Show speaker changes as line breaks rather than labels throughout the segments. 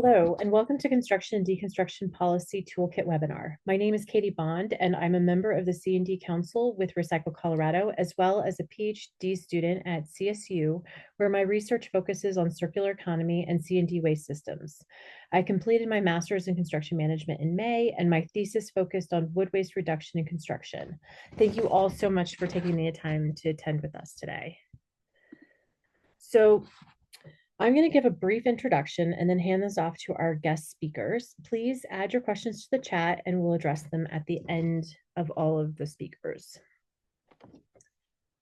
Hello, and welcome to Construction and Deconstruction Policy Toolkit webinar. My name is Katie Bond, and I'm a member of the C&D Council with Recycle Colorado, as well as a PhD student at CSU, where my research focuses on circular economy and C&D waste systems. I completed my master's in construction management in May, and my thesis focused on wood waste reduction in construction. Thank you all so much for taking the time to attend with us today. So I'm going to give a brief introduction and then hand this off to our guest speakers. Please add your questions to the chat and we'll address them at the end of all of the speakers.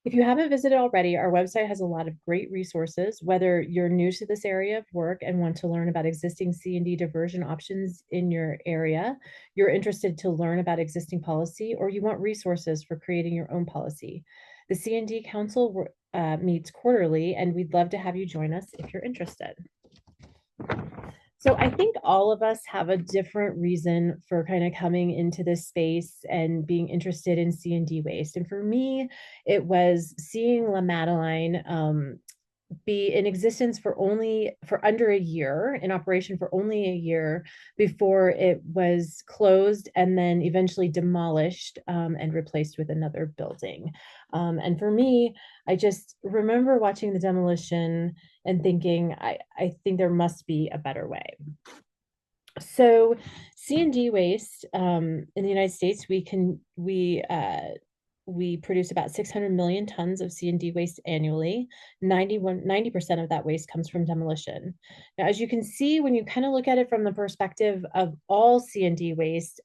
If you haven't visited already, our website has a lot of great resources. Whether you're new to this area of work and want to learn about existing C&D diversion options in your area, you're interested to learn about existing policy, or you want resources for creating your own policy, the C&D Council meets quarterly, and we'd love to have you join us if you're interested. So I think all of us have a different reason for kind of coming into this space and being interested in C&D waste. And for me, it was seeing La Madeleine be in existence for under a year, in operation for only a year, before it was closed and then eventually demolished and replaced with another building. And for me, I just remember watching the demolition and thinking, I think there must be a better way. So C&D waste in the United States, we produce about 600 million tons of C&D waste annually. 90% of that waste comes from demolition. Now, as you can see, when you kind of look at it from the perspective of all C&D waste,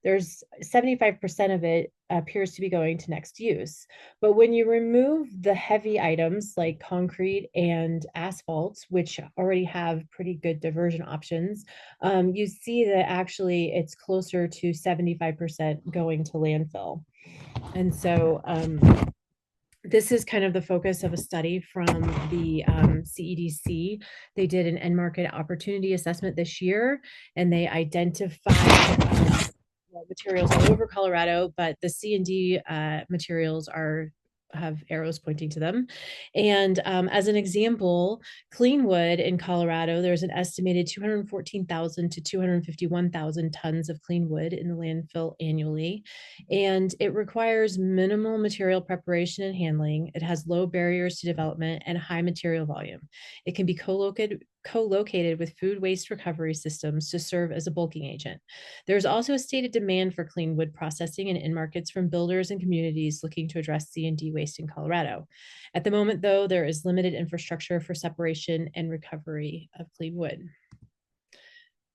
there's 75% of it appears to be going to next use. But when you remove the heavy items like concrete and asphalt, which already have pretty good diversion options, you see that actually it's closer to 75% going to landfill. And so this is kind of the focus of a study from the CEDC. They did an end market opportunity assessment this year, and they identified materials all over Colorado, but the C&D materials have arrows pointing to them. And as an example, clean wood in Colorado, there's an estimated 214,000 to 251,000 tons of clean wood in the landfill annually. And it requires minimal material preparation and handling. It has low barriers to development and high material volume. It can be co-located with food waste recovery systems to serve as a bulking agent. There's also a stated demand for clean wood processing in end markets from builders and communities looking to address C&D waste in Colorado. At the moment, though, there is limited infrastructure for separation and recovery of clean wood.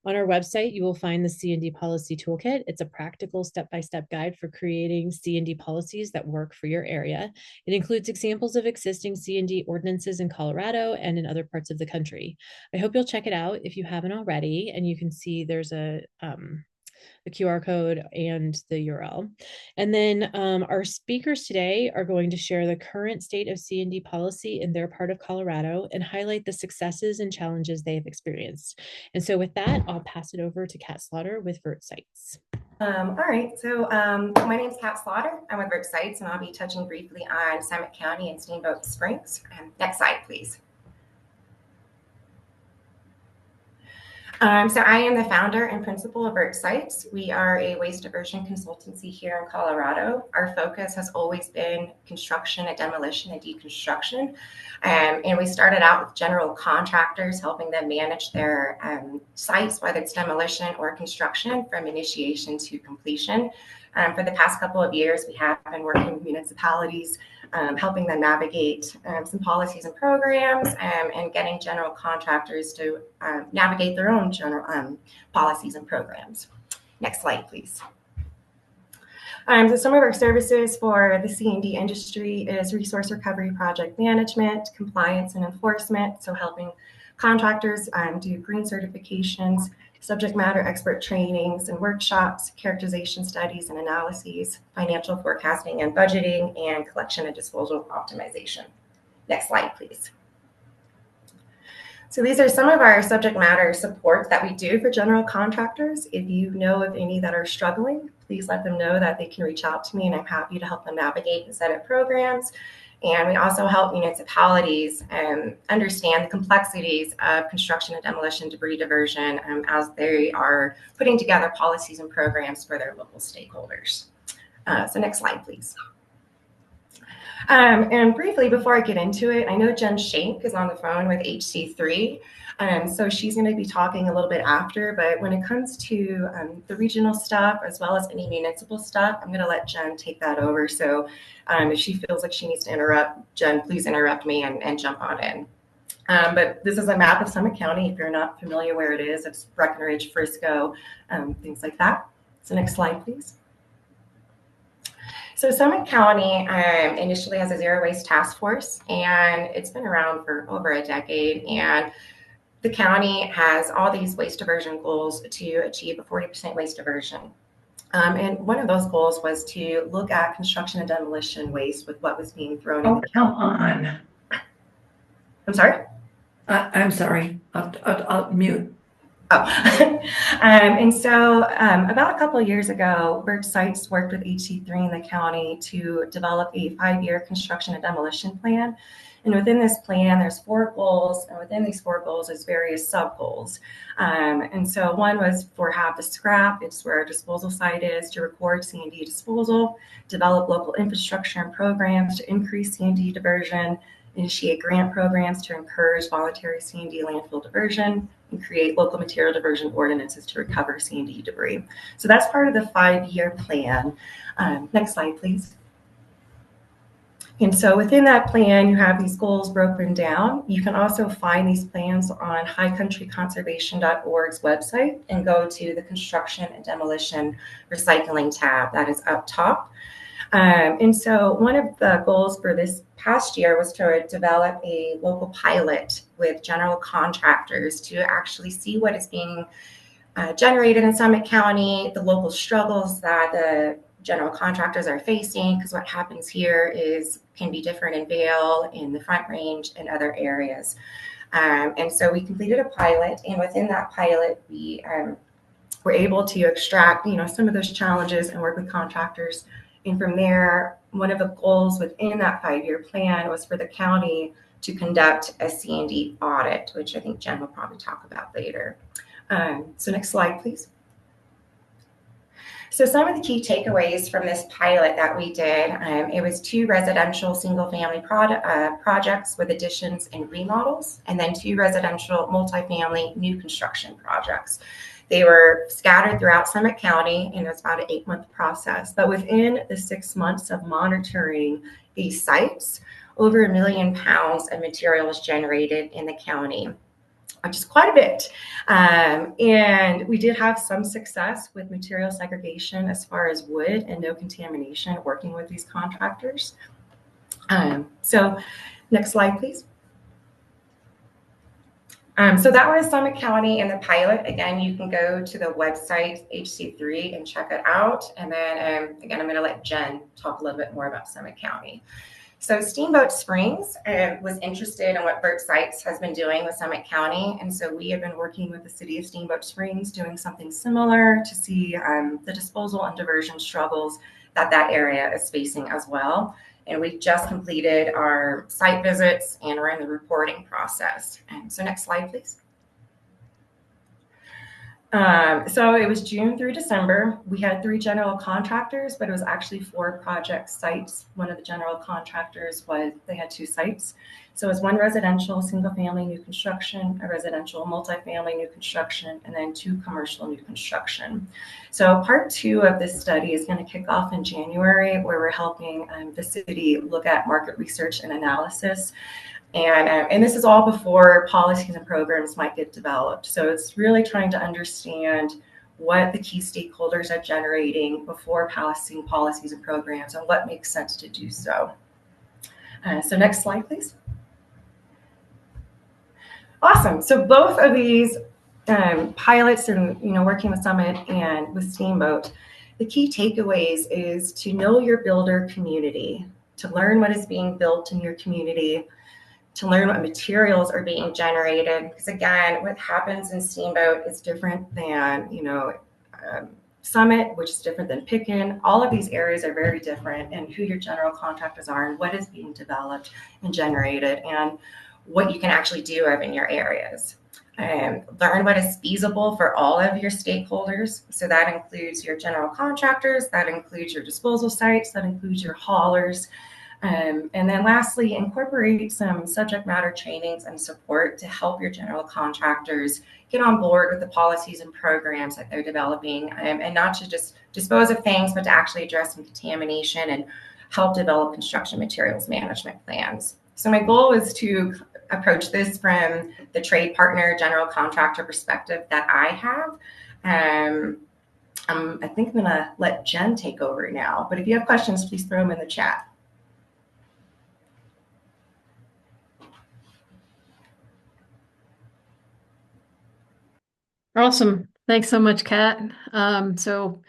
On our website, you will find the C&D Policy Toolkit. It's a practical step-by-step guide for creating C&D policies that work for your area. It includes examples of existing C&D ordinances in Colorado and in other parts of the country. I hope you'll check it out if you haven't already, and you can see there's the QR code and the URL. And then our speakers today are going to share the current state of C&D policy in their part of Colorado and highlight the successes and challenges they have experienced. And so with that, I'll pass it over to Kat Slaughter with Vert Sites.
All right, so my name is Kat Slaughter. I'm with Vert Sites, and I'll be touching briefly on Summit County and Steamboat Springs. Next slide, please. So I am the founder and principal of Vert Sites. We are a waste diversion consultancy here in Colorado. Our focus has always been construction and demolition and deconstruction. And we started out with general contractors, helping them manage their sites, whether it's demolition or construction, from initiation to completion. For the past couple of years, we have been working with municipalities, helping them navigate some policies and programs, and getting general contractors to navigate their own general policies and programs. Next slide, please. So some of our services for the C&D industry is resource recovery project management, compliance and enforcement, so helping contractors do green certifications, subject matter expert trainings and workshops, characterization studies and analyses, financial forecasting and budgeting, and collection and disposal optimization. Next slide, please. So these are some of our subject matter support that we do for general contractors. If you know of any that are struggling, please let them know that they can reach out to me, and I'm happy to help them navigate and set up programs. And we also help municipalities understand the complexities of construction and demolition debris diversion as they are putting together policies and programs for their local stakeholders. So next slide, please. And briefly, before I get into it, I know Jen Shank is on the phone with HC3. So she's going to be talking a little bit after, but when it comes to the regional stuff, as well as any municipal stuff, I'm going to let Jen take that over. So if she feels like she needs to interrupt, Jen, please interrupt me and jump on in. But this is a map of Summit County. If you're not familiar where it is, it's Breckenridge, Frisco, things like that. So next slide, please. So Summit County initially has a zero waste task force, and it's been around for over a decade. And the county has all these waste diversion goals to achieve a 40% waste diversion. And one of those goals was to look at construction and demolition waste with what was being thrown in the county.
Come on.
I'm sorry?
I'm sorry. I'll mute.
Oh, and so about a couple of years ago, Birch Sites worked with HC3 in the county to develop a 5-year construction and demolition plan. And within this plan, there's 4 goals, and within these 4 goals, there's various sub goals. And so one was for have the scrap, it's where our disposal site is, to record C&D disposal, develop local infrastructure and programs to increase C&D diversion, initiate grant programs to encourage voluntary C&D landfill diversion, and create local material diversion ordinances to recover C&D debris. So that's part of the 5-year plan. Next slide, please. And so within that plan, you have these goals broken down. You can also find these plans on highcountryconservation.org's website and go to the construction and demolition recycling tab that is up top. And so one of the goals for this past year was to develop a local pilot with general contractors to actually see what is being generated in Summit County, the local struggles that the general contractors are facing, because what happens here can be different in Vail, in the Front Range, and other areas. And so we completed a pilot, and within that pilot, we were able to extract, some of those challenges and work with contractors. And from there, one of the goals within that 5-year plan was for the county to conduct a C&D audit, which I think Jen will probably talk about later. So next slide, please. So some of the key takeaways from this pilot that we did, it was 2 residential single-family projects with additions and remodels, and then 2 residential multifamily new construction projects. They were scattered throughout Summit County, and it was about an 8-month process. But within the 6 months of monitoring these sites, over 1 million pounds of material was generated in the county, which is quite a bit. And we did have some success with material segregation as far as wood and no contamination working with these contractors. So next slide, please. So that was Summit County and the pilot. Again, you can go to the website HC3 and check it out. And then again, I'm going to let Jen talk a little bit more about Summit County. So Steamboat Springs was interested in what Birch Sites has been doing with Summit County. And so we have been working with the city of Steamboat Springs, doing something similar to see the disposal and diversion struggles that area is facing as well. And we've just completed our site visits and we're in the reporting process. And so next slide, please. So it was June through December. We had 3 general contractors, but it was actually 4 project sites. One of the general contractors they had 2 sites. So it was 1 residential single family new construction, a residential multifamily new construction, and then 2 commercial new construction. So part 2 of this study is going to kick off in January, where we're helping the city look at market research and analysis. And this is all before policies and programs might get developed. So it's really trying to understand what the key stakeholders are generating before passing policies and programs and what makes sense to do so. So next slide, please. Awesome. So both of these pilots and working with Summit and with Steamboat, the key takeaways is to know your builder community, to learn what is being built in your community, to learn what materials are being generated. Because again, what happens in Steamboat is different than, Summit, which is different than Picken. All of these areas are very different, and who your general contractors are and what is being developed and generated and what you can actually do in your areas. Learn what is feasible for all of your stakeholders. So that includes your general contractors, that includes your disposal sites, that includes your haulers. And then lastly, incorporate some subject matter trainings and support to help your general contractors get on board with the policies and programs that they're developing, and not to just dispose of things, but to actually address some contamination and help develop construction materials management plans. So my goal is to approach this from the trade partner, general contractor perspective that I have. I think I'm gonna let Jen take over now, but if you have questions, please throw them in the chat.
Awesome. Thanks so much, Kat. So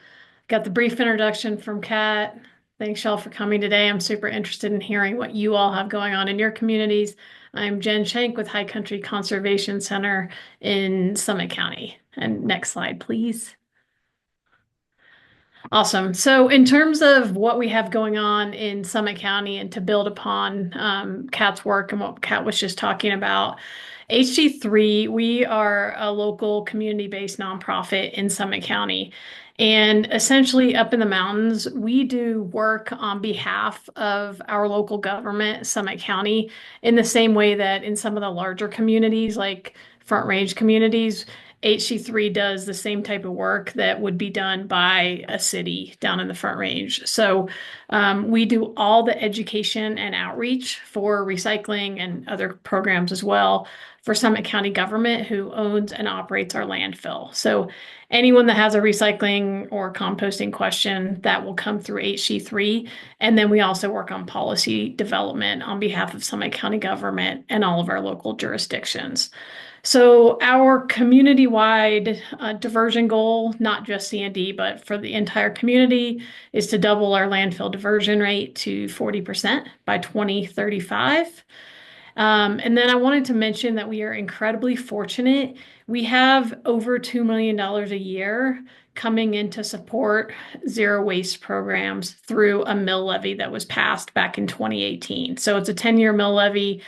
got the brief introduction from Kat. Thanks y'all for coming today. I'm super interested in hearing what you all have going on in your communities. I'm Jen Shank with High Country Conservation Center in Summit County. And next slide, please. Awesome. So in terms of what we have going on in Summit County and to build upon Kat's work and what Kat was just talking about, HG3, we are a local community-based nonprofit in Summit County. And essentially up in the mountains, we do work on behalf of our local government, Summit County, in the same way that in some of the larger communities, like Front Range communities, HC3 does the same type of work that would be done by a city down in the Front Range. So we do all the education and outreach for recycling and other programs as well for Summit County government, who owns and operates our landfill. So anyone that has a recycling or composting question, that will come through HC3. And then we also work on policy development on behalf of Summit County government and all of our local jurisdictions. So our community-wide diversion goal, not just C&D, but for the entire community, is to double our landfill diversion rate to 40% by 2035. And then I wanted to mention that we are incredibly fortunate. We have over $2 million a year coming in to support zero waste programs through a mill levy that was passed back in 2018. So it's a 10-year mill levy,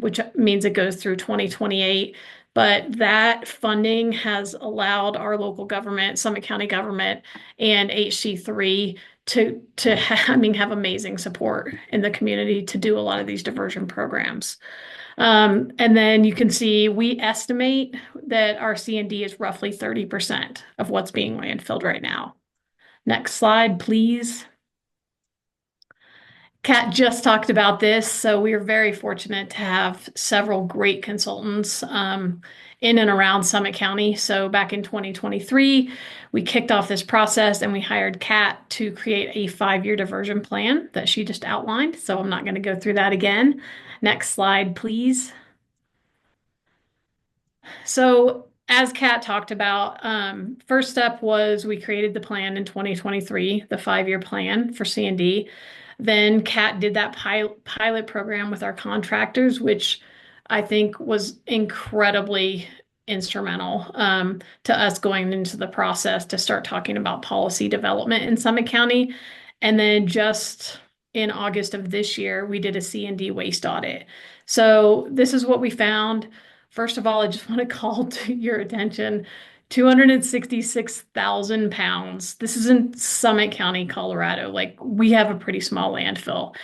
which means it goes through 2028. But that funding has allowed our local government, Summit County government, and HC3 to have amazing support in the community to do a lot of these diversion programs. And then you can see we estimate that our C&D is roughly 30% of what's being landfilled right now. Next slide, please. Kat just talked about this, so we are very fortunate to have several great consultants in and around Summit County. So back in 2023, we kicked off this process and we hired Kat to create a 5-year diversion plan that she just outlined. So I'm not going to go through that again. Next slide, please. So as Kat talked about, first step was we created the plan in 2023, the 5-year plan for C&D. Then Kat did that pilot program with our contractors, which I think was incredibly instrumental to us going into the process to start talking about policy development in Summit County. And then just in August of this year, we did a C&D waste audit. So this is what we found. First of all, I just want to call to your attention 266,000 pounds. This is in Summit County, Colorado. Like, we have a pretty small landfill.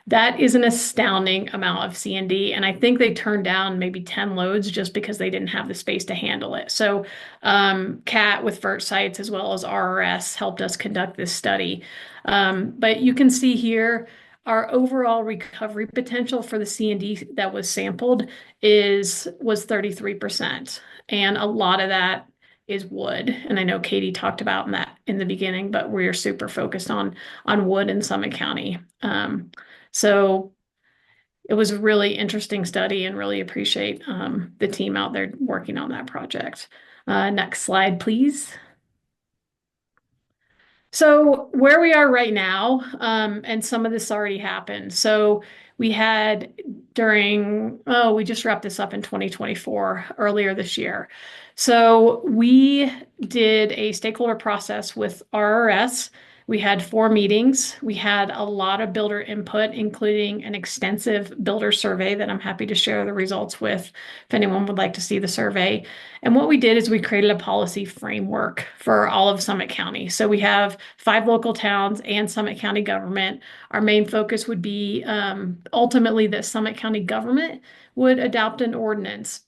That is an astounding amount of C&D, and I think they turned down maybe 10 loads just because they didn't have the space to handle it. So Kat with Vert Sites as well as RRS helped us conduct this study. But you can see here our overall recovery potential for the C&D that was sampled was 33%, and a lot of that is wood. And I know Katie talked about that in the beginning, but we're super focused on wood in Summit County. So it was a really interesting study and really appreciate the team out there working on that project. Next slide, please. So where we are right now, and some of this already happened. So We had we just wrapped this up in 2024, earlier this year. So we did a stakeholder process with RRS. We had 4 meetings. We had a lot of builder input, including an extensive builder survey that I'm happy to share the results with if anyone would like to see the survey. And what we did is we created a policy framework for all of Summit County. So we have 5 local towns and Summit County government. Our main focus would be ultimately that Summit County government would adopt an ordinance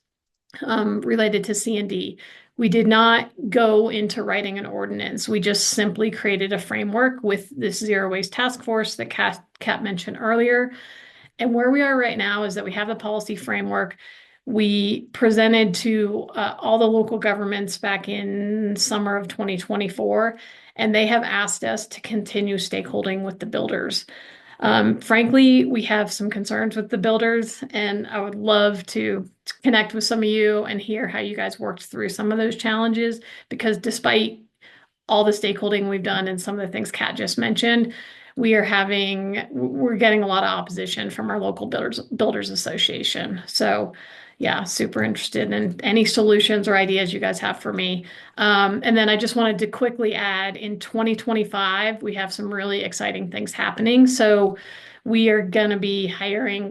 related to C&D. We did not go into writing an ordinance. We just simply created a framework with this zero waste task force that Kat mentioned earlier. And where we are right now is that we have the policy framework. We presented to all the local governments back in summer of 2024, and they have asked us to continue stakeholding with the builders. Frankly, we have some concerns with the builders, and I would love to connect with some of you and hear how you guys worked through some of those challenges, because despite all the stakeholding we've done and some of the things Kat just mentioned, we're getting a lot of opposition from our local builders association. So yeah, super interested in any solutions or ideas you guys have for me. And then I just wanted to quickly add, in 2025, we have some really exciting things happening. So we are going to be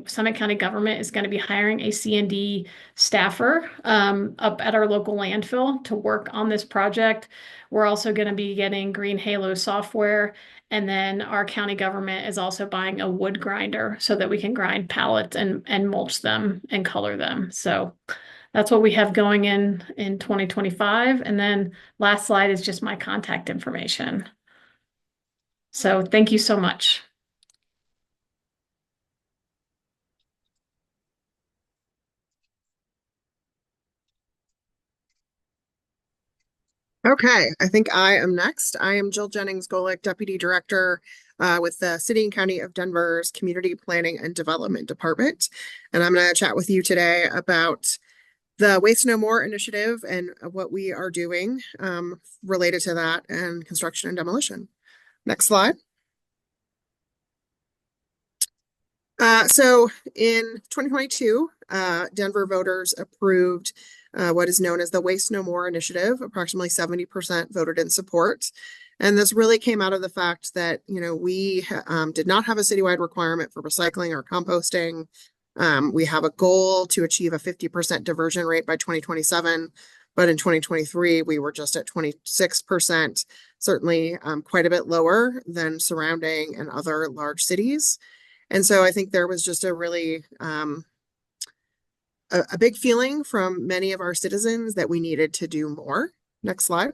Summit County government is going to be hiring a C&D staffer up at our local landfill to work on this project. We're also going to be getting Green Halo software. And then our county government is also buying a wood grinder so that we can grind pallets and mulch them and color them. So that's what we have going in 2025. And then last slide is just my contact information. So thank you so much.
Okay, I think I am next. I am Jill Jennings-Golick, Deputy Director with the City and County of Denver's Community Planning and Development Department. And I'm going to chat with you today about the Waste No More initiative and what we are doing related to that and construction and demolition. Next slide. So in 2022, Denver voters approved what is known as the Waste No More initiative. Approximately 70% voted in support. And this really came out of the fact that, we did not have a citywide requirement for recycling or composting. We have a goal to achieve a 50% diversion rate by 2027. But in 2023, we were just at 26%, certainly quite a bit lower than surrounding and other large cities. And so I think there was just a really a big feeling from many of our citizens that we needed to do more. Next slide.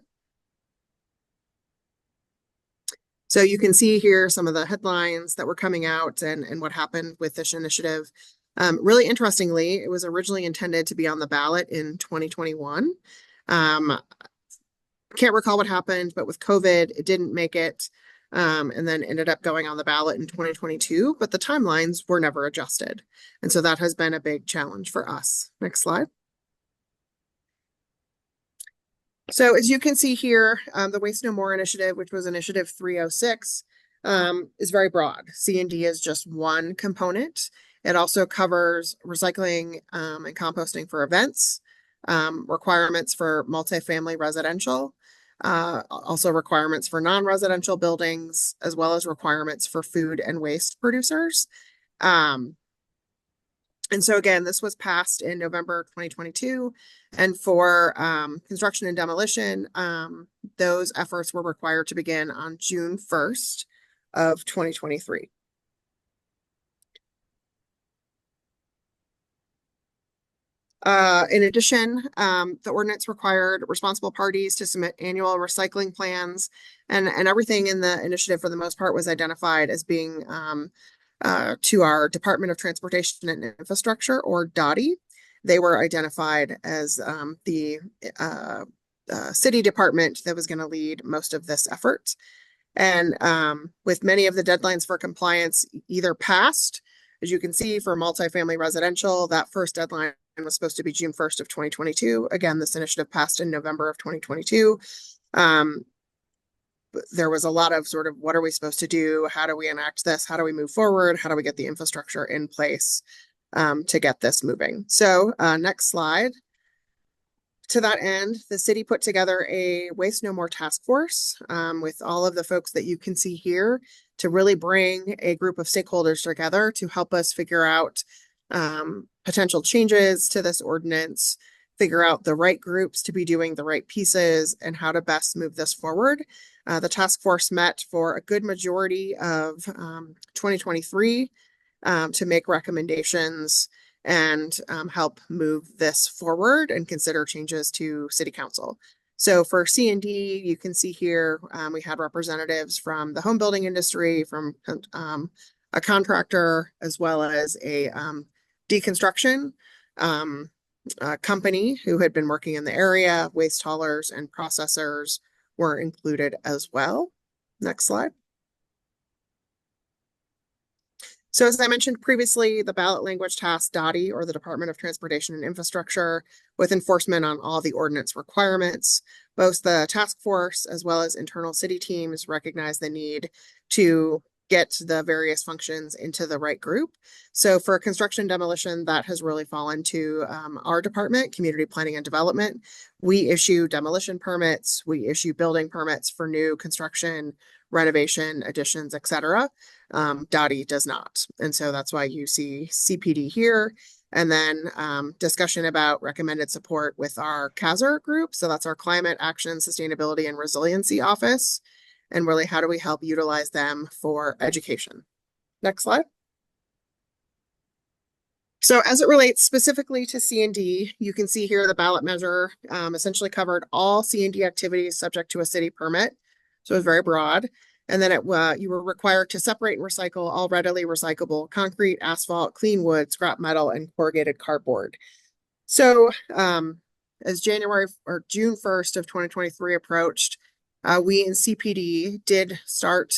So you can see here some of the headlines that were coming out and what happened with this initiative. Really interestingly, it was originally intended to be on the ballot in 2021. Can't recall what happened, but with COVID, it didn't make it. And then ended up going on the ballot in 2022, but the timelines were never adjusted. And so that has been a big challenge for us. Next slide. So as you can see here, the Waste No More initiative, which was initiative 306, is very broad. C&D is just one component. It also covers recycling and composting for events, requirements for multifamily residential, also requirements for non-residential buildings, as well as requirements for food and waste producers. And so again, this was passed in November 2022. And for construction and demolition, those efforts were required to begin on June 1st of 2023. In addition, the ordinance required responsible parties to submit annual recycling plans, and everything in the initiative for the most part was identified as being to our Department of Transportation and Infrastructure, or DOTI. They were identified as the city department that was going to lead most of this effort. And with many of the deadlines for compliance either passed, as you can see, for multifamily residential, that first deadline was supposed to be June 1st of 2022. Again, this initiative passed in November of 2022. there was a lot of sort of, what are we supposed to do? How do we enact this? How do we move forward? How do we get the infrastructure in place to get this moving? So next slide. To that end, the city put together a Waste No More task force with all of the folks that you can see here to really bring a group of stakeholders together to help us figure out potential changes to this ordinance, figure out the right groups to be doing the right pieces, and how to best move this forward. The task force met for a good majority of 2023 to make recommendations and help move this forward and consider changes to city council. So for C&D, you can see here, we had representatives from the home building industry, from a contractor, as well as a deconstruction company who had been working in the area. Waste haulers and processors were included as well. Next slide. So as I mentioned previously, the ballot language tasked DOTI, or the Department of Transportation and Infrastructure, with enforcement on all the ordinance requirements. Both the task force as well as internal city teams recognize the need to get the various functions into the right group. So for construction demolition, that has really fallen to our department, Community Planning and Development. We issue demolition permits, we issue building permits for new construction, renovation, additions, etc. DOTI does not. And so that's why you see CPD here. And then discussion about recommended support with our CASR group. So that's our Climate Action, Sustainability, and Resiliency Office. And really, how do we help utilize them for education? Next slide. So as it relates specifically to C&D, you can see here the ballot measure essentially covered all C&D activities subject to a city permit. So it was very broad. And then you were required to separate and recycle all readily recyclable concrete, asphalt, clean wood, scrap metal, and corrugated cardboard. So as January or June 1st of 2023 approached, we in CPD did start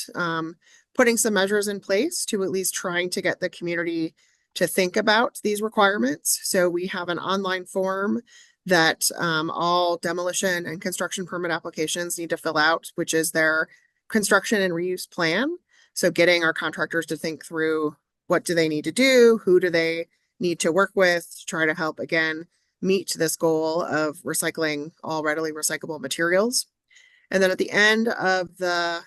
putting some measures in place to at least trying to get the community to think about these requirements. So we have an online form that all demolition and construction permit applications need to fill out, which is their construction and reuse plan. So getting our contractors to think through, what do they need to do? Who do they need to work with to try to help, again, meet this goal of recycling all readily recyclable materials. And then at the end of the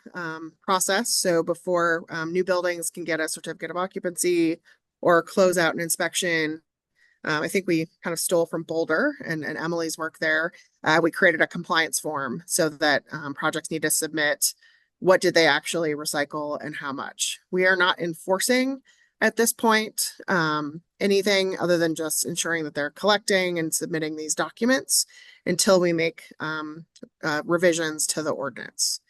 process, so before new buildings can get a certificate of occupancy or close out an inspection, I think we kind of stole from Boulder and Emily's work there. We created a compliance form so that projects need to submit what did they actually recycle and how much. We are not enforcing at this point anything other than just ensuring that they're collecting and submitting these documents until we make revisions to the ordinance.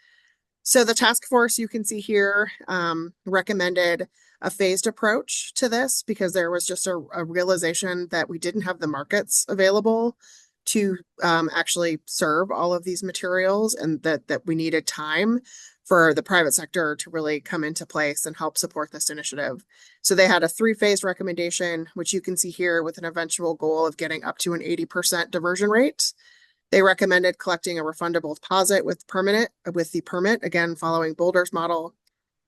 So the task force you can see here recommended a phased approach to this because there was just a realization that we didn't have the markets available to actually serve all of these materials, and that we needed time for the private sector to really come into place and help support this initiative. So they had a 3-phase recommendation, which you can see here, with an eventual goal of getting up to an 80% diversion rate. They recommended collecting a refundable deposit with the permit, again, following Boulder's model,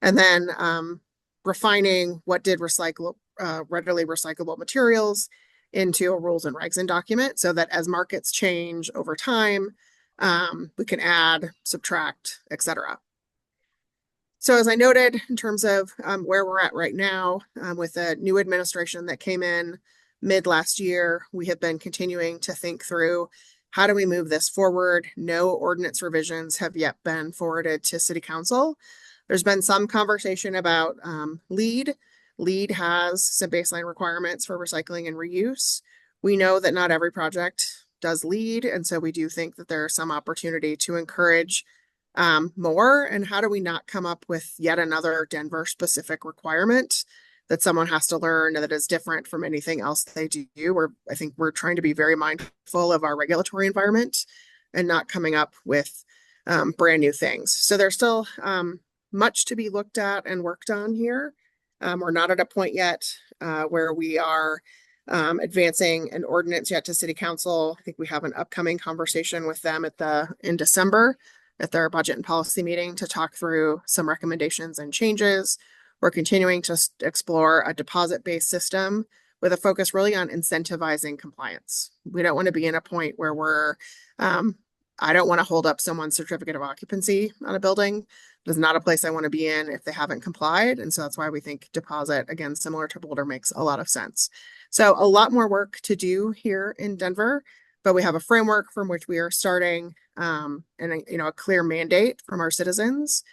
and then refining what did readily recyclable materials into a rules and regs and document, so that as markets change over time, we can add, subtract, etc. So as I noted, in terms of where we're at right now, with a new administration that came in mid last year, we have been continuing to think through, how do we move this forward? No ordinance revisions have yet been forwarded to City Council. There's been some conversation about LEED. LEED has some baseline requirements for recycling and reuse. We know that not every project does LEED, and so we do think that there is some opportunity to encourage more. And how do we not come up with yet another Denver specific requirement that someone has to learn that is different from anything else they do? I think we're trying to be very mindful of our regulatory environment and not coming up with brand new things. So there's still much to be looked at and worked on here. We're not at a point yet where we are advancing an ordinance yet to City Council. I think we have an upcoming conversation with them in December at their budget and policy meeting to talk through some recommendations and changes. We're continuing to explore a deposit-based system with a focus really on incentivizing compliance. We don't want to be in a point where I don't want to hold up someone's certificate of occupancy on a building. It is not a place I want to be in if they haven't complied. And so that's why we think deposit, again, similar to Boulder, makes a lot of sense. So a lot more work to do here in Denver, but we have a framework from which we are starting, and a clear mandate from our citizens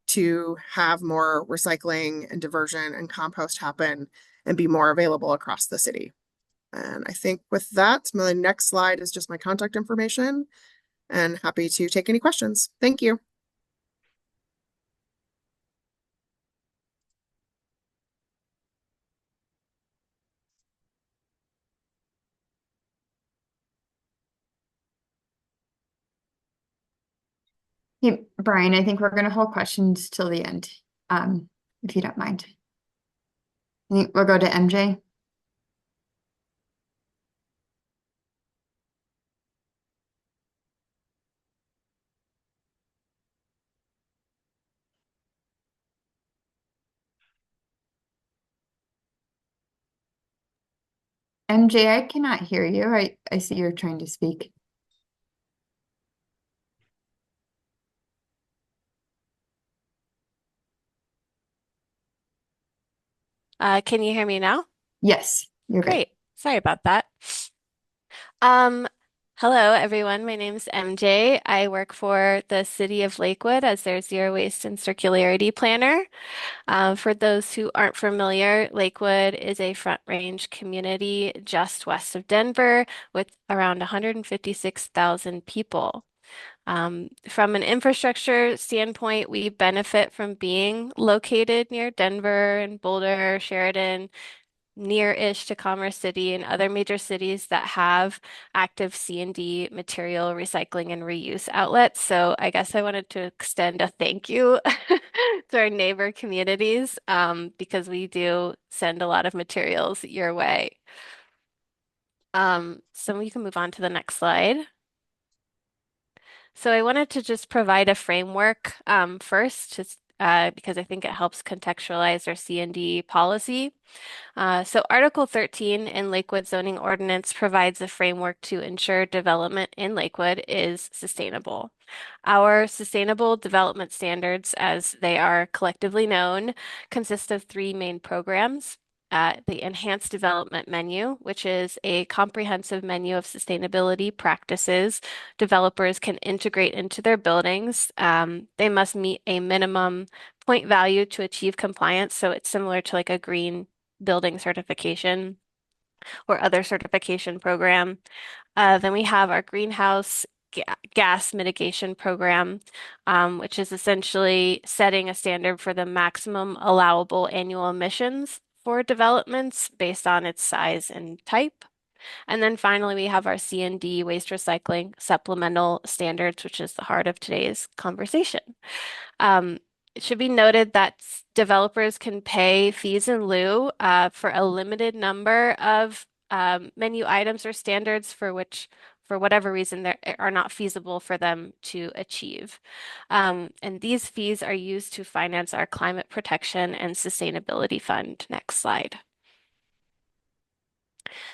to have more recycling and diversion and compost happen and be more available across the city. And I think with that, my next slide is just my contact information, and happy to take any questions. Thank you.
Hey, Brian, I think we're going to hold questions till the end, if you don't mind. I think we'll go to MJ. MJ, I cannot hear you. I see you're trying to speak.
Can you hear me now?
Yes, you're good.
Great. Sorry about that. Um, Hello, everyone. My name is MJ. I work for the City of Lakewood as their Zero Waste and Circularity Planner. For those who aren't familiar, Lakewood is a Front Range community just west of Denver with around 156,000 people. From an infrastructure standpoint, we benefit from being located near Denver and Boulder, Sheridan, near-ish to Commerce City and other major cities that have active C&D material recycling and reuse outlets. So I guess I wanted to extend a thank you to our neighbor communities, because we do send a lot of materials your way. So we can move on to the next slide. So I wanted to just provide a framework first, because I think it helps contextualize our C&D policy. So Article 13 in Lakewood Zoning Ordinance provides a framework to ensure development in Lakewood is sustainable. Our sustainable development standards, as they are collectively known, consist of three main programs. The Enhanced Development Menu, which is a comprehensive menu of sustainability practices developers can integrate into their buildings. They must meet a minimum point value to achieve compliance. So it's similar to like a green building certification or other certification program. Then we have our greenhouse gas mitigation program, which is essentially setting a standard for the maximum allowable annual emissions for developments based on its size and type. And then finally, we have our C&D waste recycling supplemental standards, which is the heart of today's conversation. It should be noted that developers can pay fees in lieu for a limited number of menu items or standards for which, for whatever reason, they are not feasible for them to achieve. And these fees are used to finance our climate protection and sustainability fund. Next slide.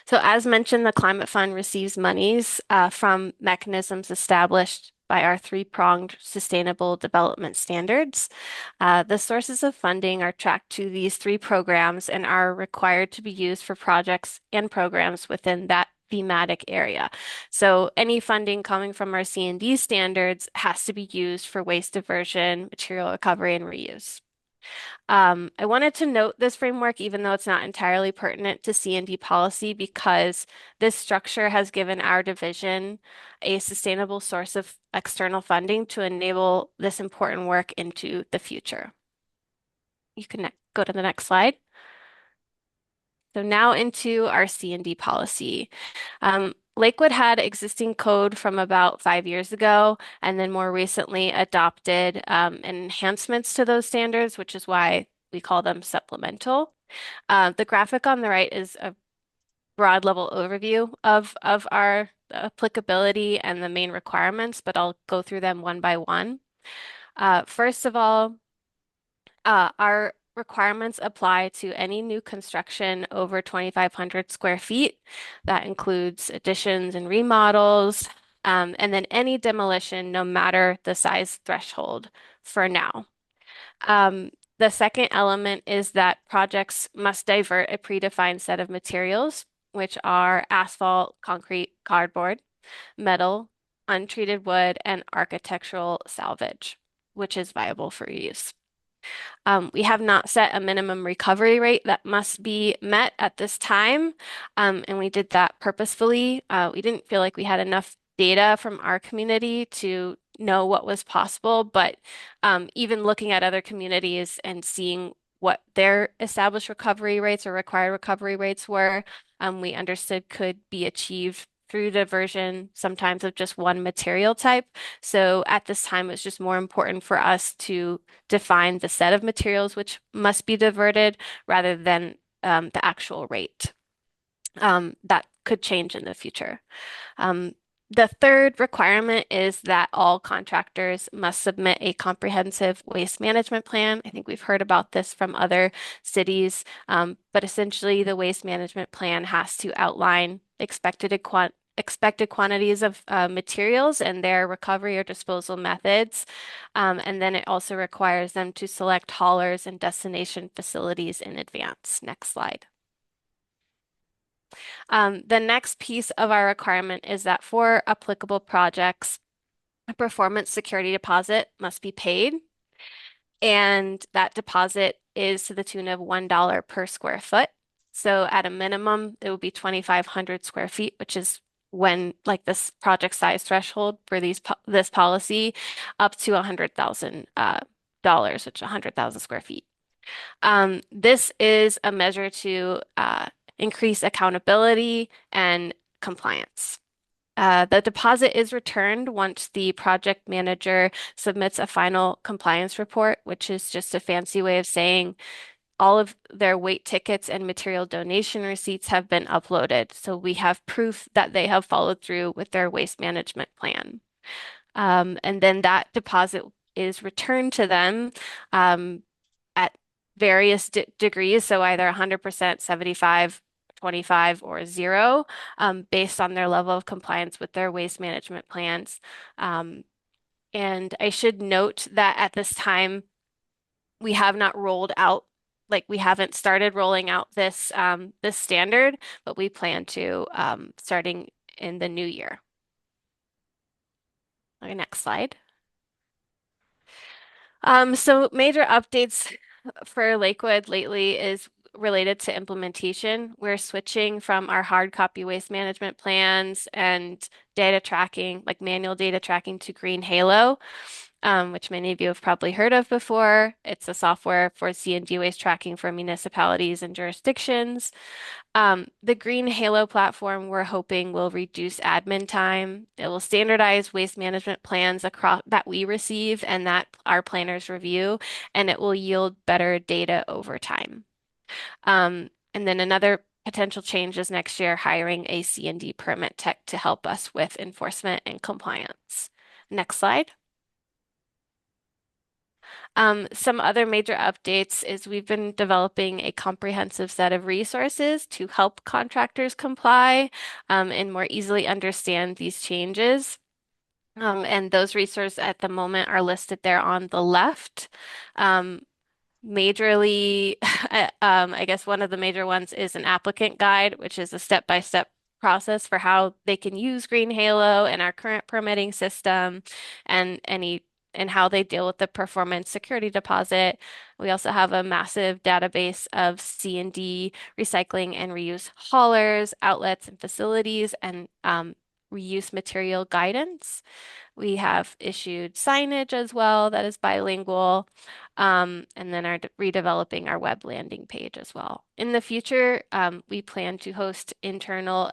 So as mentioned, the Climate Fund receives monies from mechanisms established by our three-pronged sustainable development standards. The sources of funding are tracked to these three programs and are required to be used for projects and programs within that thematic area. So any funding coming from our C&D standards has to be used for waste diversion, material recovery, and reuse. I wanted to note this framework, even though it's not entirely pertinent to C&D policy, because this structure has given our division a sustainable source of external funding to enable this important work into the future. You can go to the next slide. So now into our C&D policy. Lakewood had existing code from about 5 years ago, and then more recently adopted enhancements to those standards, which is why we call them supplemental. The graphic on the right is a broad level overview of our applicability and the main requirements, but I'll go through them one by one. First of all, our requirements apply to any new construction over 2,500 square feet. That includes additions and remodels, and then any demolition, no matter the size threshold for now. The second element is that projects must divert a predefined set of materials, which are asphalt, concrete, cardboard, metal, untreated wood, and architectural salvage, which is viable for use. We have not set a minimum recovery rate that must be met at this time, and we did that purposefully. We didn't feel like we had enough data from our community to know what was possible, but even looking at other communities and seeing what their established recovery rates or required recovery rates were, we understood could be achieved through diversion, sometimes of just one material type. So at this time, it's just more important for us to define the set of materials which must be diverted rather than the actual rate. That could change in the future. The third requirement is that all contractors must submit a comprehensive waste management plan. I think we've heard about this from other cities, but essentially the waste management plan has to outline expected quantities of materials and their recovery or disposal methods. And then it also requires them to select haulers and destination facilities in advance. Next slide. The next piece of our requirement is that for applicable projects, a performance security deposit must be paid, and that deposit is to the tune of $1 per square foot. So at a minimum, it would be 2,500 square feet, which is when like this project size threshold for this policy up to $100,000, which 100,000 square feet. This is a measure to increase accountability and compliance. The deposit is returned once the project manager submits a final compliance report, which is just a fancy way of saying all of their weight tickets and material donation receipts have been uploaded. So we have proof that they have followed through with their waste management plan. And then that deposit is returned to them at various degrees. So either 100%, 75, 25, or zero, based on their level of compliance with their waste management plans. And I should note that at this time, we have not rolled out, like we haven't started rolling out this standard, but we plan to starting in the new year. Okay, next slide. So major updates for Lakewood lately is related to implementation. We're switching from our hard copy waste management plans and data tracking, like manual data tracking, to Green Halo, which many of you have probably heard of before. It's a software for C&D waste tracking for municipalities and jurisdictions. The Green Halo platform we're hoping will reduce admin time. It will standardize waste management plans across that we receive and that our planners review, and it will yield better data over time. And then another potential change is next year hiring a C&D permit tech to help us with enforcement and compliance. Next slide. Some other major updates is we've been developing a comprehensive set of resources to help contractors comply and more easily understand these changes. And those resources at the moment are listed there on the left. Majorly, I guess one of the major ones is an applicant guide, which is a step-by-step process for how they can use Green Halo and our current permitting system and how they deal with the performance security deposit. We also have a massive database of C&D recycling and reuse haulers, outlets, and facilities, and reuse material guidance. We have issued signage as well that is bilingual, and then are redeveloping our web landing page as well. In the future, we plan to host internal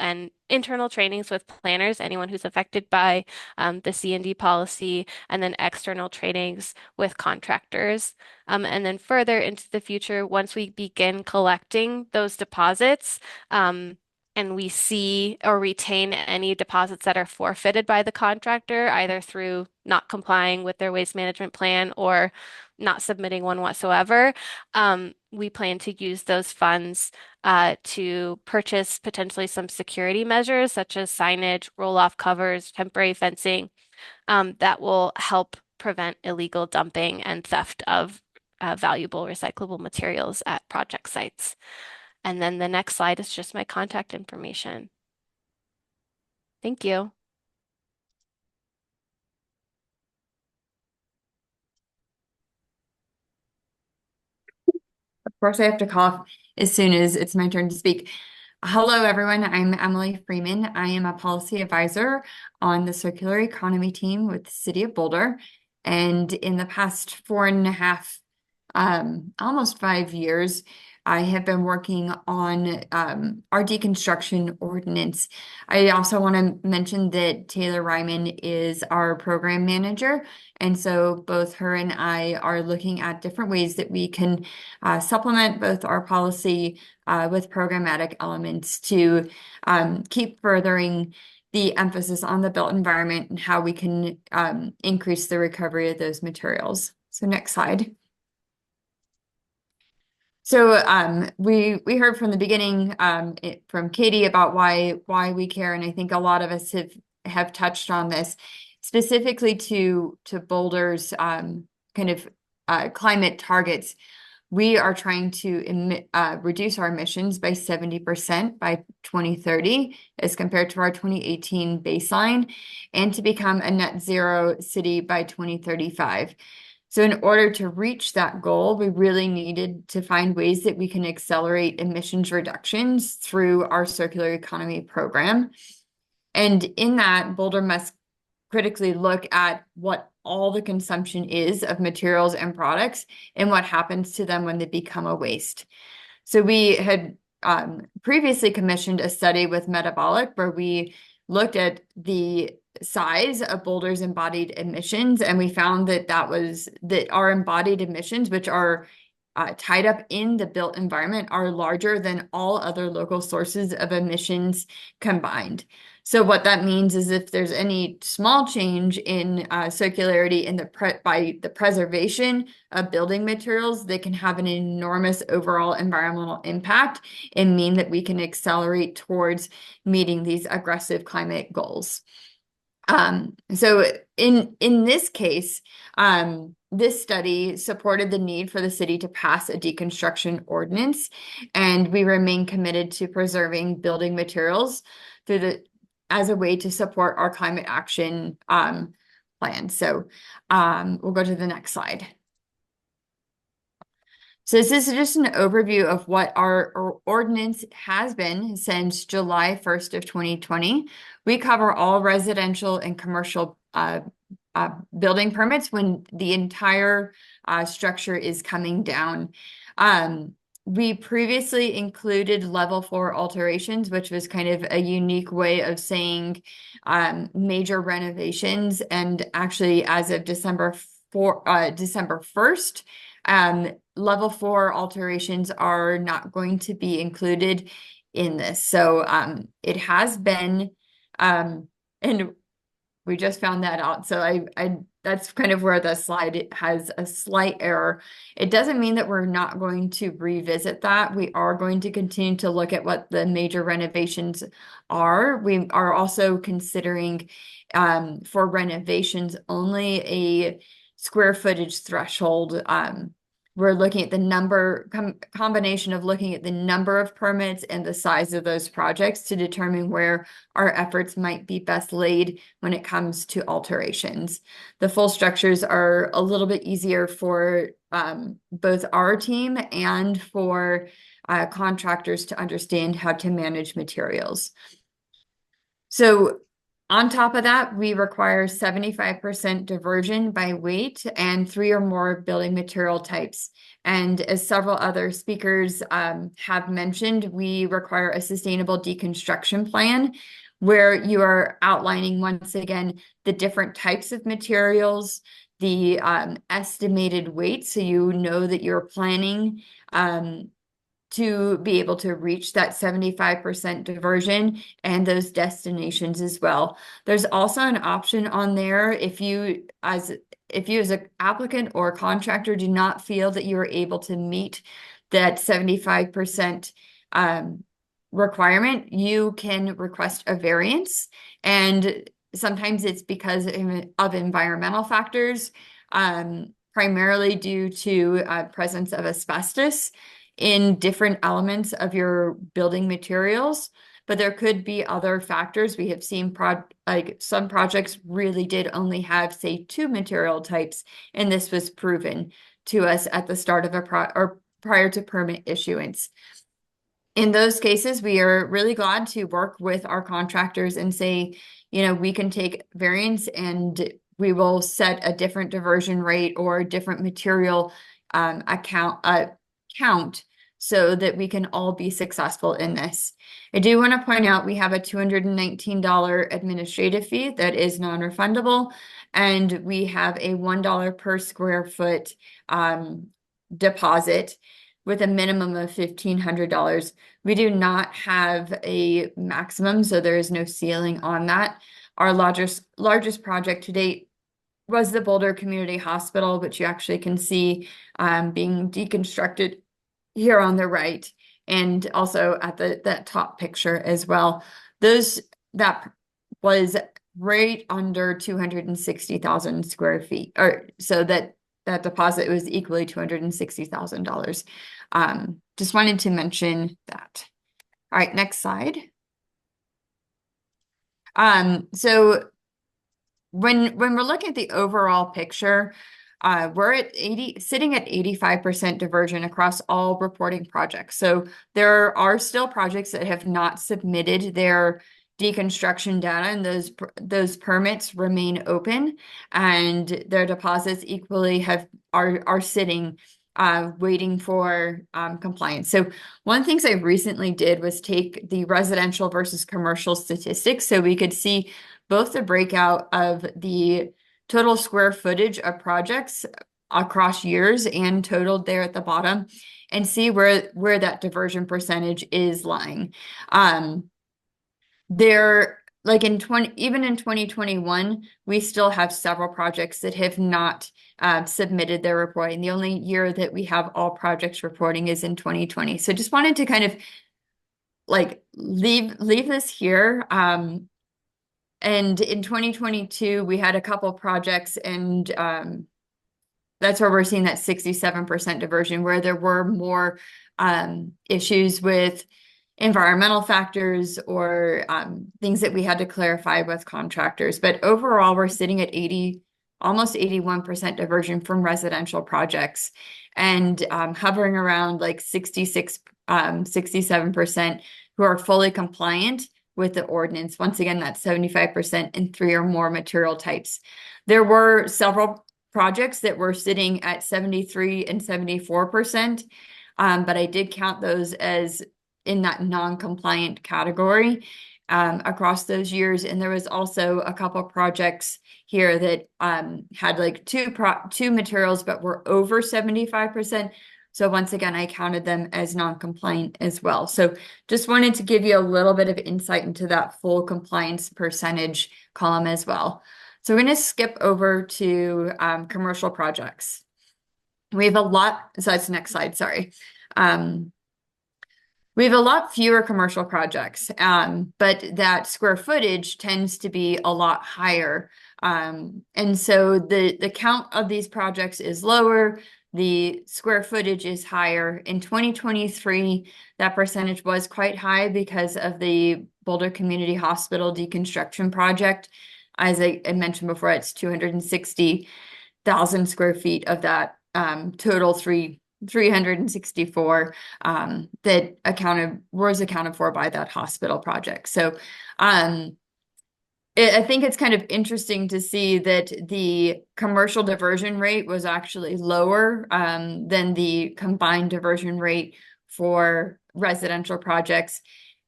trainings with planners, anyone who's affected by the C&D policy, and then external trainings with contractors. And then further into the future, once we begin collecting those deposits, and we see or retain any deposits that are forfeited by the contractor, either through not complying with their waste management plan or not submitting one whatsoever, we plan to use those funds to purchase potentially some security measures such as signage, roll-off covers, temporary fencing, that will help prevent illegal dumping and theft of valuable recyclable materials at project sites. And then the next slide is just my contact information. Thank you.
Of course, I have to cough as soon as it's my turn to speak. Hello, everyone. I'm Emily Freeman. I am a policy advisor on the circular economy team with the City of Boulder. And in the past 4.5, almost 5 years, I have been working on our deconstruction ordinance. I also want to mention that Taylor Ryman is our program manager. And so both her and I are looking at different ways that we can supplement both our policy with programmatic elements to keep furthering the emphasis on the built environment and how we can increase the recovery of those materials. So next slide. So we heard from the beginning from Katie about why we care, and I think a lot of us have touched on this specifically to Boulder's kind of climate targets. We are trying to reduce our emissions by 70% by 2030 as compared to our 2018 baseline, and to become a net zero city by 2035. So in order to reach that goal, we really needed to find ways that we can accelerate emissions reductions through our circular economy program. And in that, Boulder must critically look at what all the consumption is of materials and products and what happens to them when they become a waste. So we had previously commissioned a study with Metabolic where we looked at the size of Boulder's embodied emissions, and we found that our embodied emissions, which are tied up in the built environment, are larger than all other local sources of emissions combined. So what that means is if there's any small change in circularity in by the preservation of building materials, they can have an enormous overall environmental impact and mean that we can accelerate towards meeting these aggressive climate goals. So in this case, this study supported the need for the city to pass a deconstruction ordinance, and we remain committed to preserving building materials as a way to support our climate action plan. So we'll go to the next slide. So this is just an overview of what our ordinance has been since July 1st of 2020. We cover all residential and commercial building permits when the entire structure is coming down. We previously included level 4 alterations, which was kind of a unique way of saying major renovations. And actually, as of December 1st, level 4 alterations are not going to be included in this. So it has been, and we just found that out. So that's kind of where the slide has a slight error. It doesn't mean that we're not going to revisit that. We are going to continue to look at what the major renovations are. We are also considering for renovations only a square footage threshold. We're looking at the combination of looking at the number of permits and the size of those projects to determine where our efforts might be best laid when it comes to alterations. The full structures are a little bit easier for both our team and for contractors to understand how to manage materials. So on top of that, we require 75% diversion by weight and 3 or more building material types. And as several other speakers have mentioned, we require a sustainable deconstruction plan where you are outlining once again the different types of materials, the estimated weight, so you know that you're planning to be able to reach that 75% diversion and those destinations as well. There's also an option on there if you as an applicant or contractor do not feel that you are able to meet that 75% requirement, you can request a variance. And sometimes it's because of environmental factors, primarily due to presence of asbestos in different elements of your building materials. But there could be other factors. We have seen like some projects really did only have, say, 2 material types, and this was proven to us at the start of or prior to permit issuance. In those cases, we are really glad to work with our contractors and say, we can take variance and we will set a different diversion rate or a different material count so that we can all be successful in this. I do want to point out we have a $219 administrative fee that is non-refundable, and we have a $1 per square foot deposit with a minimum of $1,500. We do not have a maximum, so there is no ceiling on that. Our largest project to date was the Boulder Community Hospital, which you actually can see being deconstructed here on the right, and also at that top picture as well. That was right under 260,000 square feet, or so that deposit was equally $260,000. Just wanted to mention that. All right, next slide. So when we're looking at the overall picture, we're sitting at 85% diversion across all reporting projects. So there are still projects that have not submitted their deconstruction data, and those permits remain open, and their deposits equally are sitting waiting for compliance. So one of the things I recently did was take the residential versus commercial statistics so we could see both the breakout of the total square footage of projects across years and totaled there at the bottom, and see where that diversion percentage is lying. Like even in 2021, we still have several projects that have not submitted their reporting. The only year that we have all projects reporting is in 2020. So just wanted to kind of like leave this here. And in 2022, we had a couple projects, and that's where we're seeing that 67% diversion, where there were more issues with environmental factors or things that we had to clarify with contractors. But overall, we're sitting at almost 81% diversion from residential projects, and hovering around like 67% who are fully compliant with the ordinance. Once again, that's 75% in 3 or more material types. There were several projects that were sitting at 73 and 74%, but I did count those as in that non-compliant category across those years. And there was also a couple of projects here that had like two materials but were over 75%. So once again, I counted them as non-compliant as well. So just wanted to give you a little bit of insight into that full compliance percentage column as well. So we're going to skip over to commercial projects. We have a lot, so that's the next slide, sorry. We have a lot fewer commercial projects, but that square footage tends to be a lot higher. And so the count of these projects is lower, the square footage is higher. In 2023, that percentage was quite high because of the Boulder Community Hospital deconstruction project. As I mentioned before, it's 260,000 square feet of that total 364 that was accounted for by that hospital project. So I think it's kind of interesting to see that the commercial diversion rate was actually lower than the combined diversion rate for residential projects.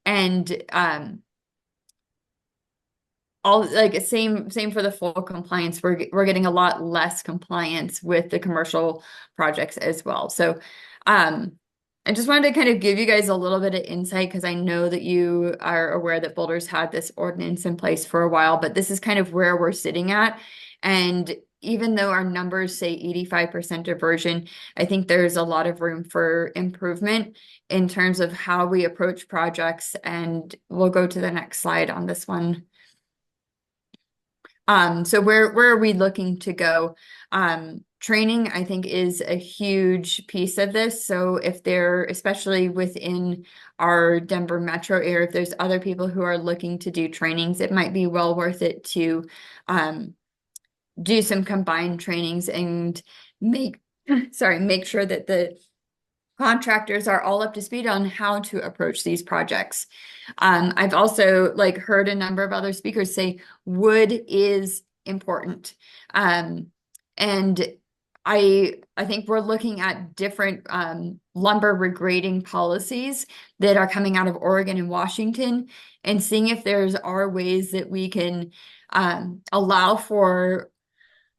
And all like same for the full compliance. We're getting a lot less compliance with the commercial projects as well. So I just wanted to kind of give you guys a little bit of insight because I know that you are aware that Boulder's had this ordinance in place for a while, but this is kind of where we're sitting at. And even though our numbers say 85% diversion, I think there's a lot of room for improvement in terms of how we approach projects. And we'll go to the next slide on this one. So where are we looking to go? Training, I think, is a huge piece of this. So if there, especially within our Denver metro area, if there's other people who are looking to do trainings, it might be well worth it to do some combined trainings and make sure that the contractors are all up to speed on how to approach these projects. I've also heard a number of other speakers say wood is important. And I think we're looking at different lumber regrading policies that are coming out of Oregon and Washington and seeing if are ways that we can allow for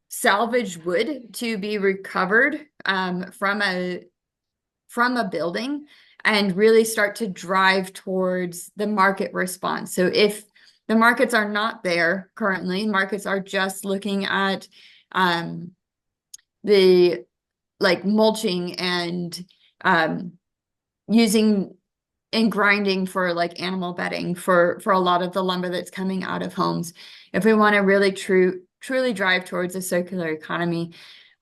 salvaged wood to be recovered from a building and really start to drive towards the market response. So if the markets are not there currently, markets are just looking at the mulching and using and grinding for animal bedding for a lot of the lumber that's coming out of homes. If we want to really truly drive towards a circular economy,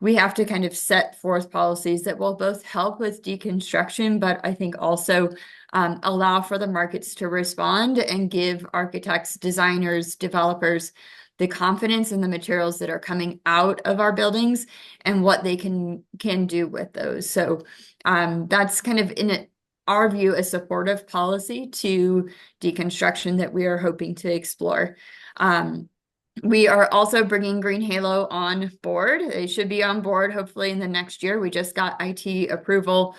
we have to kind of set forth policies that will both help with deconstruction, but I think also allow for the markets to respond and give architects, designers, developers the confidence in the materials that are coming out of our buildings and what they can do with those. So that's kind of in our view a supportive policy to deconstruction that we are hoping to explore. We are also bringing Green Halo on board. They should be on board hopefully in the next year. We just got IT approval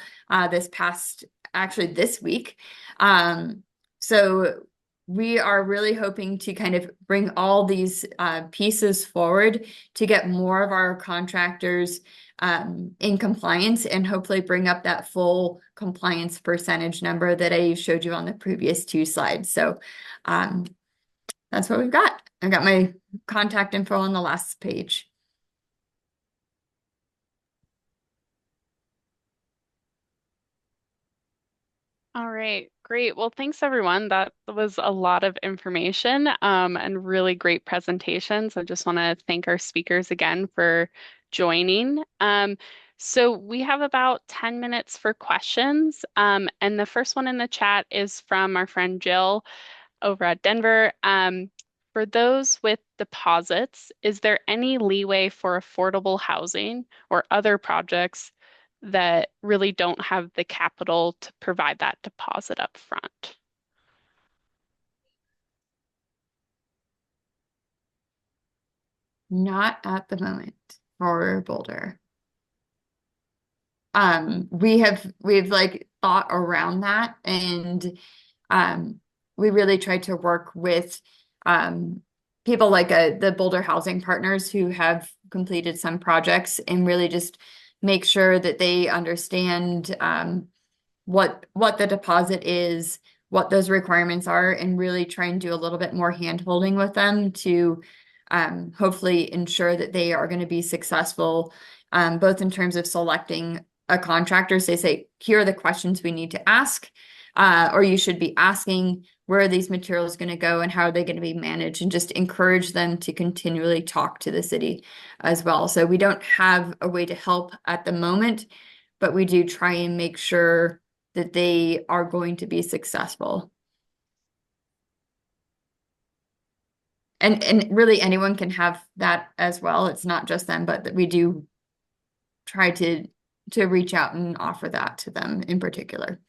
this week. So we are really hoping to kind of bring all these pieces forward to get more of our contractors in compliance and hopefully bring up that full compliance percentage number that I showed you on the previous two slides. So that's what we've got. I've got my contact info on the last page.
All right, great. Well, thanks everyone. That was a lot of information and really great presentations. I just want to thank our speakers again for joining. So we have about 10 minutes for questions. And the first one in the chat is from our friend Jill over at Denver. For those with deposits, is there any leeway for affordable housing or other projects that really don't have the capital to provide that deposit up front?
Not at the moment for Boulder. We've thought around that and we really tried to work with people like the Boulder Housing Partners who have completed some projects and really just make sure that they understand what the deposit is, what those requirements are, and really try and do a little bit more hand holding with them to hopefully ensure that they are going to be successful, both in terms of selecting a contractor. So they say, here are the questions we need to ask, or you should be asking, where are these materials going to go and how are they going to be managed, and just encourage them to continually talk to the city as well. So we don't have a way to help at the moment, but we do try and make sure that they are going to be successful. And really anyone can have that as well. It's not just them, but that we do try to reach out and offer that to them in particular.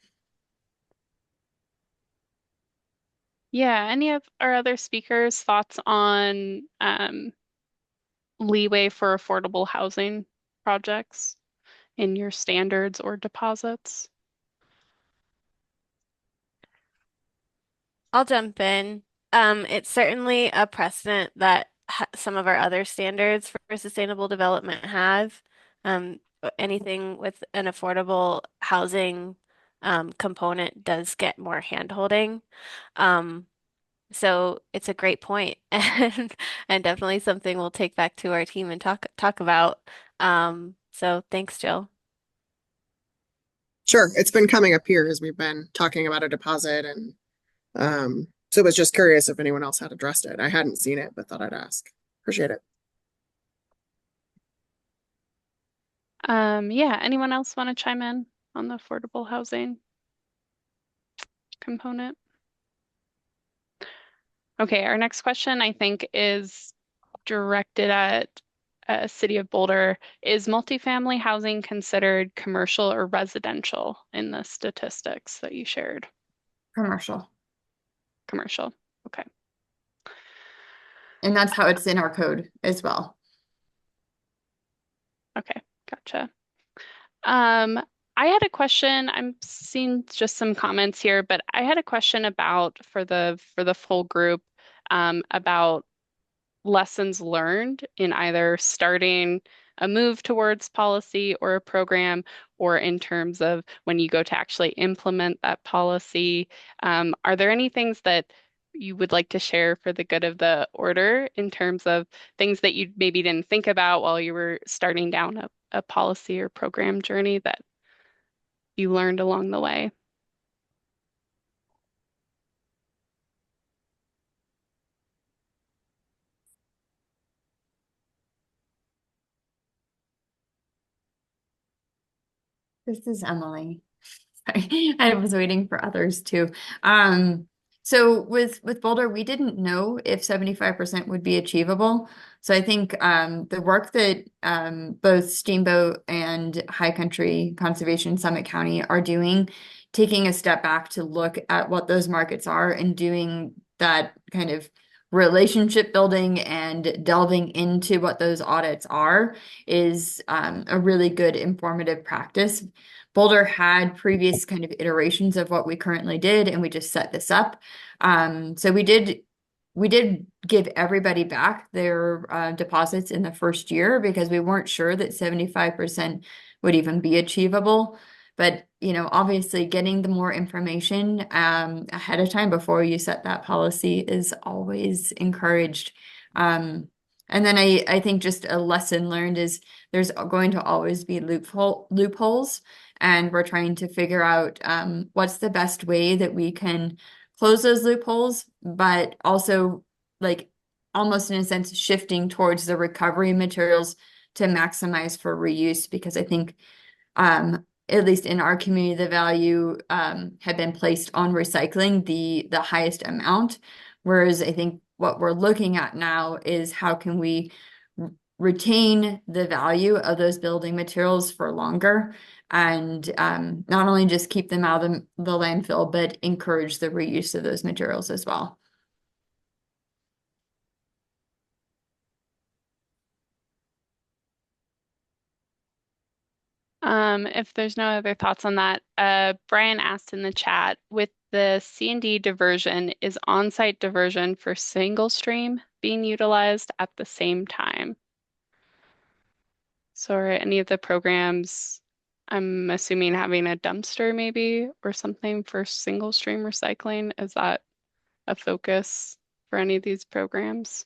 Yeah, any of our other speakers' thoughts on leeway for affordable housing projects in your standards or deposits?
I'll jump in. It's certainly a precedent that some of our other standards for sustainable development have. Anything with an affordable housing component does get more hand-holding. Um, so it's a great point and definitely something we'll take back to our team and talk about. So thanks, Jill.
Sure, it's been coming up here as we've been talking about a deposit, and so was just curious if anyone else had addressed it. I hadn't seen it, but thought I'd ask. Appreciate it.
Yeah, anyone else want to chime in on the affordable housing component? Okay, our next question I think is directed at City of Boulder. Is multifamily housing considered commercial or residential in the statistics that you shared?
Commercial.
Commercial. Okay.
And that's how it's in our code as well.
Okay, gotcha. I had a question. I'm seeing just some comments here, but I had a question about for the full group about lessons learned in either starting a move towards policy or a program, or in terms of when you go to actually implement that policy. Are there any things that you would like to share for the good of the order in terms of things that you maybe didn't think about while you were starting down a policy or program journey that you learned along the way?
This is Emily. Sorry, I was waiting for others too. So with Boulder, we didn't know if 75% would be achievable. So I think the work that both Steamboat and High Country Conservation Summit County are doing, taking a step back to look at what those markets are and doing that kind of relationship building and delving into what those audits are is a really good informative practice. Boulder had previous kind of iterations of what we currently did, and we just set this up. So we did give everybody back their deposits in the first year because we weren't sure that 75% would even be achievable. But obviously getting the more information ahead of time before you set that policy is always encouraged. And then I think just a lesson learned is there's going to always be loopholes, and we're trying to figure out what's the best way that we can close those loopholes, but also like almost in a sense shifting towards the recovery materials to maximize for reuse, because I think at least in our community, the value had been placed on recycling the highest amount. Whereas I think what we're looking at now is how can we retain the value of those building materials for longer, and not only just keep them out of the landfill, but encourage the reuse of those materials as well.
If there's no other thoughts on that, Brian asked in the chat, with the C&D diversion, is on-site diversion for single stream being utilized at the same time? So are any of the programs, I'm assuming having a dumpster maybe or something for single stream recycling? Is that a focus for any of these programs?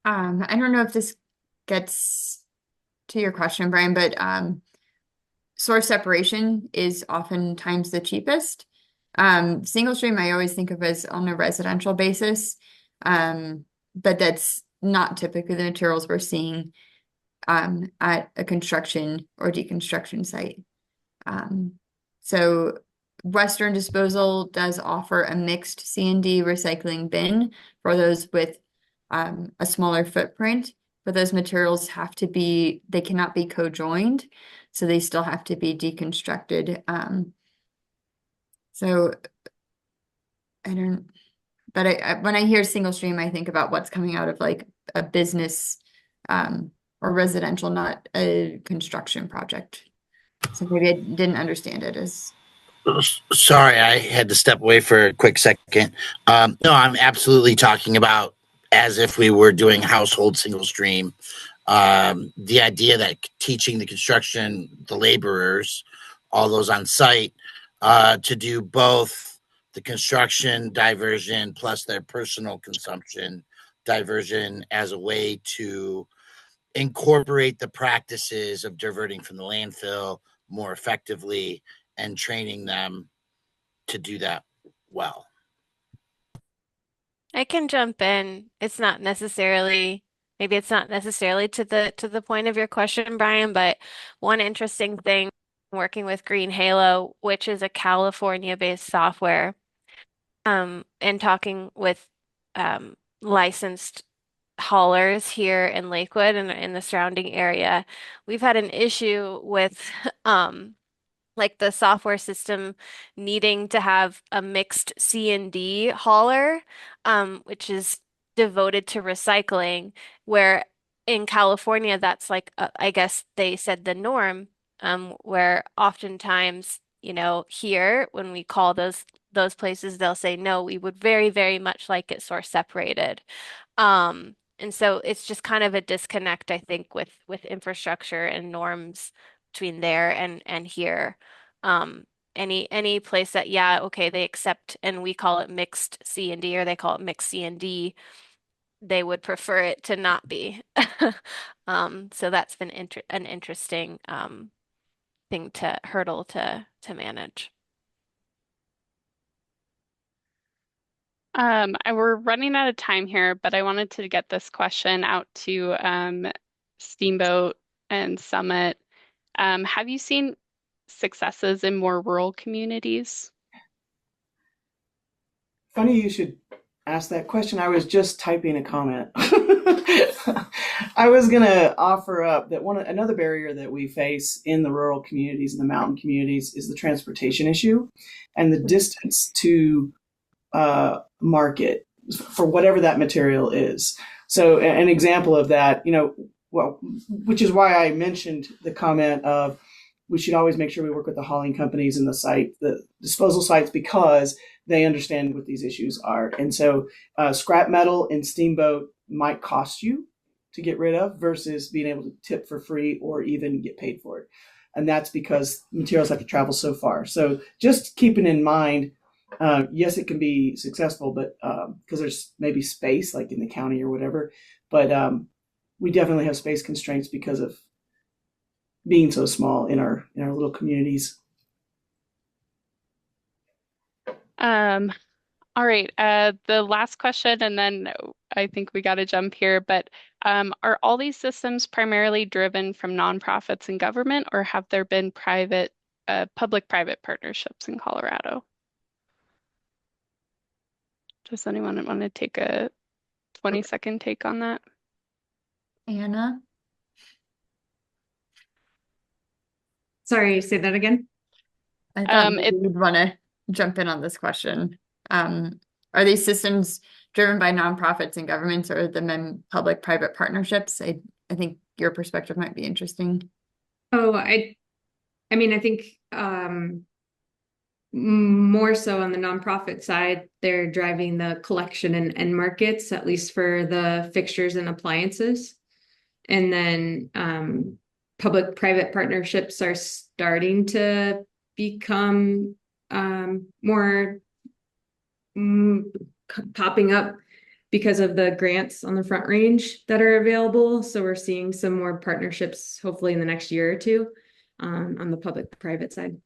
I don't know if this gets to your question, Brian, but source separation is oftentimes the cheapest. Single stream I always think of as on a residential basis, but that's not typically the materials we're seeing at a construction or deconstruction site. So Western Disposal does offer a mixed C&D recycling bin for those with a smaller footprint, but those materials they cannot be co-joined, so they still have to be deconstructed. So when I hear single stream, I think about what's coming out of like a business or residential, not a construction project. So maybe I didn't understand it as
Sorry, I had to step away for a quick second. No, I'm absolutely talking about as if we were doing household single stream. The idea that teaching the construction, the laborers, all those on site, to do both the construction diversion plus their personal consumption diversion as a way to incorporate the practices of diverting from the landfill more effectively and training them to do that well.
I can jump in. Maybe it's not necessarily to the point of your question, Brian, but one interesting thing working with Green Halo, which is a California-based software, and talking with licensed haulers here in Lakewood and in the surrounding area, we've had an issue with like the software system needing to have a mixed C&D hauler, which is devoted to recycling, where in California, that's like, I guess they said the norm, where oftentimes, here when we call those places, they'll say, no, we would very, very much like it source separated. And so it's just kind of a disconnect, I think, with infrastructure and norms between there and here. Any place that, yeah, okay, they accept and we call it mixed C and D or they call it mixed C and D, they would prefer it to not be. So that's been an interesting thing to hurdle to manage.
We're running out of time here, but I wanted to get this question out to Steamboat and Summit. Have you seen successes in more rural communities?
Funny you should ask that question. I was just typing a comment. I was going to offer up that another barrier that we face in the rural communities and the mountain communities is the transportation issue and the distance to market for whatever that material is. So an example of that, which is why I mentioned the comment of we should always make sure we work with the hauling companies and the disposal sites, because they understand what these issues are. And so scrap metal in Steamboat might cost you to get rid of versus being able to tip for free or even get paid for it. And that's because materials have to travel so far. So just keeping in mind, yes, it can be successful, but because there's maybe space like in the county or whatever, but we definitely have space constraints because of being so small in our little communities.
All right, the last question, and then I think we got to jump here, but are all these systems primarily driven from nonprofits and government, or have there been public-private partnerships in Colorado? Does anyone want to take a 20-second take on that?
Anna?
Sorry, say that again.
I thought maybe you'd want to jump in on this question. Are these systems driven by nonprofits and governments, or the public-private partnerships? I think your perspective might be interesting.
Oh, I mean, I think more so on the nonprofit side, they're driving the collection and markets, at least for the fixtures and appliances. And then public-private partnerships are starting to become more popping up because of the grants on the Front Range that are available. So we're seeing some more partnerships, hopefully in the next year or two, on the public-private side.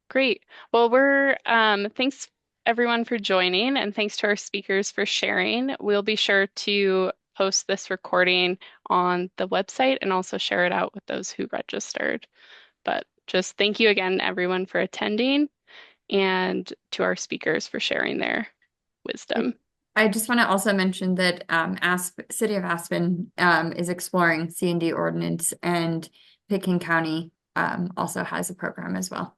Great. Well, thanks everyone for joining, and thanks to our speakers for sharing. We'll be sure to post this recording on the website and also share it out with those who registered. But just thank you again, everyone, for attending, and to our speakers for sharing their wisdom.
I just want to also mention that City of Aspen is exploring C&D ordinance, and Pitkin County also has a program as well.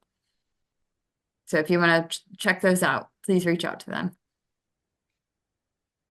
So if you want to check those out, please reach out to them.